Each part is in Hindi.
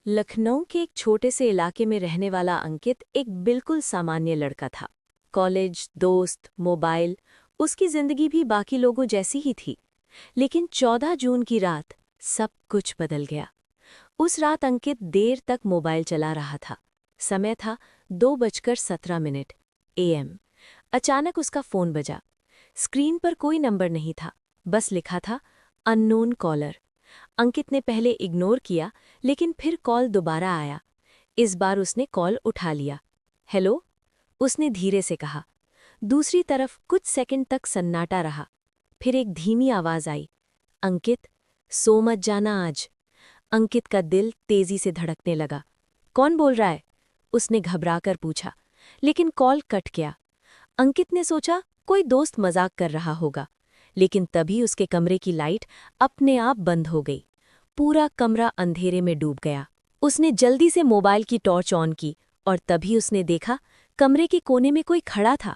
लखनऊ के एक छोटे से इलाके में रहने वाला अंकित एक बिल्कुल सामान्य लड़का था। कॉलेज, दोस्त, मोबाइल, उसकी जिंदगी भी बाकी लोगों जैसी ही थी। लेकिन 14 जून की रात सब कुछ बदल गया। उस रात अंकित देर तक मोबाइल चला रहा था। समय था 2:17 AM। अचानक उसका फोन बजा। स्क्रीन पर कोई नंबर नहीं था, बस लिखा था अननोन कॉलर। अंकित ने पहले इग्नोर किया, लेकिन फिर कॉल दोबारा आया। इस बार उसने कॉल उठा लिया। हेलो, उसने धीरे से कहा। दूसरी तरफ कुछ सेकंड तक सन्नाटा रहा। फिर एक धीमी आवाज आई, अंकित, सो मत जाना आज। अंकित का दिल तेजी से धड़कने लगा। कौन बोल रहा है? उसने घबराकर पूछा, लेकिन कॉल कट गया। अंकित ने सोचा कोई दोस्त मजाक कर रहा होगा, लेकिन तभी उसके कमरे की लाइट अपने आप बंद हो गई। पूरा कमरा अंधेरे में डूब गया। उसने जल्दी से मोबाइल की टॉर्च ऑन की और तभी उसने देखा कमरे के कोने में कोई खड़ा था।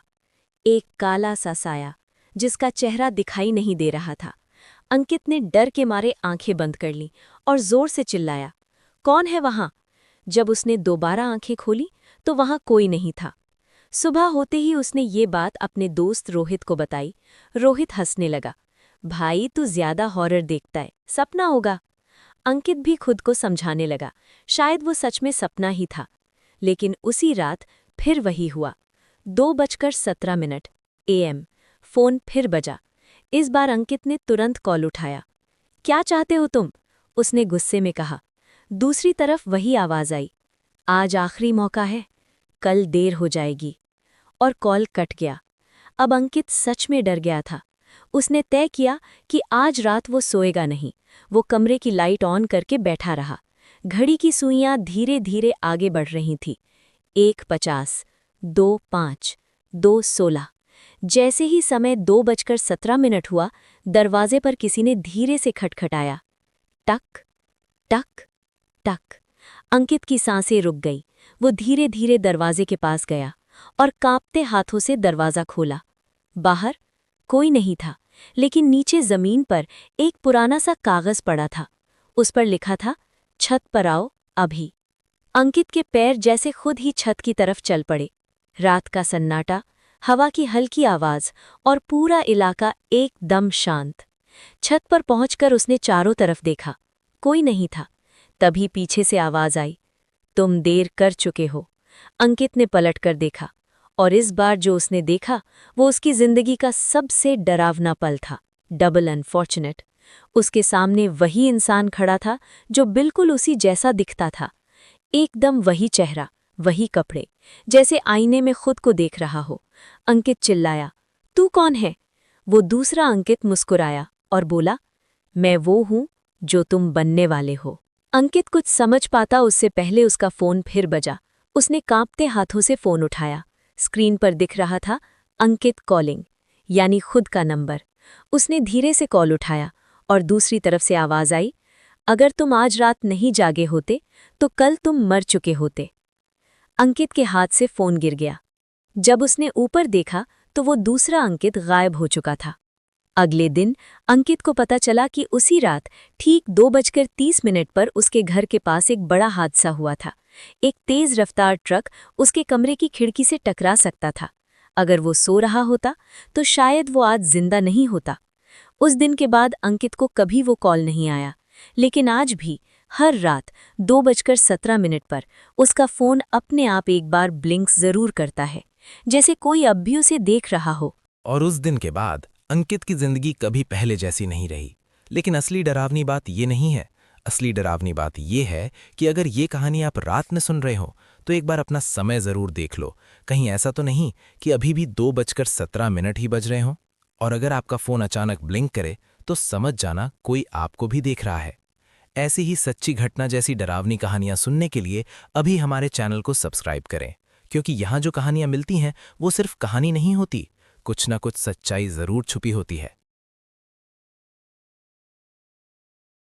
एक काला सा साया, जिसका चेहरा दिखाई नहीं दे रहा था। अंकित ने डर के मारे आंखें बंद कर लीं और जोर से चिल्लाया, कौन है वहां? जब उसने दोबारा आंखें खोली तो वहां कोई नहीं था। सुबह होते ही उसने ये बात अपने दोस्त रोहित को बताई। रोहित हंसने लगा, भाई तू ज्यादा हॉरर देखता है, सपना होगा। अंकित भी खुद को समझाने लगा, शायद वो सच में सपना ही था। लेकिन उसी रात फिर वही हुआ। 2:17 AM। फोन फिर बजा। इस बार अंकित ने तुरंत कॉल उठाया। क्या चाहते हो तुम? उसने गुस्से में कहा। दूसरी तरफ वही आवाज आई, आज आखिरी मौका है, कल देर हो जाएगी। और कॉल कट गया। अब अंकित सच में डर गया था। उसने तय किया कि आज रात वो सोएगा नहीं। वो कमरे की लाइट ऑन करके बैठा रहा। घड़ी की सुइयां धीरे धीरे आगे बढ़ रही थीं। 1:50, 2:05, 2:16। जैसे ही समय 2:17 हुआ, दरवाजे पर किसी ने धीरे से खटखटाया। टक, टक, टक। अंकित की सांसें रुक गई। वो धीरे धीरे दरवाजे के पास गया और कांपते हाथों से दरवाजा खोला। बाहर कोई नहीं था, लेकिन नीचे जमीन पर एक पुराना सा कागज पड़ा था। उस पर लिखा था, छत पर आओ अभी। अंकित के पैर जैसे खुद ही छत की तरफ चल पड़े। रात का सन्नाटा, हवा की हल्की आवाज और पूरा इलाका एकदम शांत। छत पर पहुंचकर उसने चारों तरफ देखा, कोई नहीं था। तभी पीछे से आवाज आई, तुम देर कर चुके हो। अंकित ने पलटकर देखा, और इस बार जो उसने देखा वो उसकी जिंदगी का सबसे डरावना पल था। Double unfortunate. उसके सामने वही इंसान खड़ा था जो बिल्कुल उसी जैसा दिखता था। एकदम वही चेहरा, वही कपड़े, जैसे आईने में खुद को देख रहा हो। अंकित चिल्लाया, तू कौन है? वो दूसरा अंकित मुस्कुराया और बोला, मैं वो हूं जो तुम बनने वाले हो। अंकित कुछ समझ पाता उससे पहले उसका फोन फिर बजा। उसने कांपते हाथों से फोन उठाया। स्क्रीन पर दिख रहा था, अंकित कॉलिंग, यानी खुद का नंबर। उसने धीरे से कॉल उठाया और दूसरी तरफ से आवाज आई, अगर तुम आज रात नहीं जागे होते तो कल तुम मर चुके होते। अंकित के हाथ से फोन गिर गया। जब उसने ऊपर देखा तो वो दूसरा अंकित गायब हो चुका था। अगले दिन अंकित को पता चला कि उसी रात ठीक 2:30 पर उसके घर के पास एक बड़ा हादसा हुआ था। एक तेज रफ्तार ट्रक उसके कमरे की खिड़की से टकरा सकता था। अगर वो सो रहा होता तो शायद वो आज जिंदा नहीं होता। उस दिन के बाद अंकित को कभी वो कॉल नहीं आया, लेकिन आज भी हर रात 2:17 पर उसका फोन अपने आप एक बार ब्लिंक जरूर करता है, जैसे कोई अब भी उसे देख रहा हो। और उस दिन के बाद अंकित की जिंदगी कभी पहले जैसी नहीं रही। लेकिन असली डरावनी बात ये नहीं है। असली डरावनी बात ये है कि अगर ये कहानी आप रात में सुन रहे हो तो एक बार अपना समय जरूर देख लो। कहीं ऐसा तो नहीं कि अभी भी 2:17 ही बज रहे हों। और अगर आपका फोन अचानक ब्लिंक करे तो समझ जाना कोई आपको भी देख रहा है। ऐसी ही सच्ची घटना जैसी डरावनी कहानियां सुनने के लिए अभी हमारे चैनल को सब्सक्राइब करें, क्योंकि यहाँ जो कहानियां मिलती हैं वो सिर्फ कहानी नहीं होती, कुछ ना कुछ सच्चाई जरूर छुपी होती है।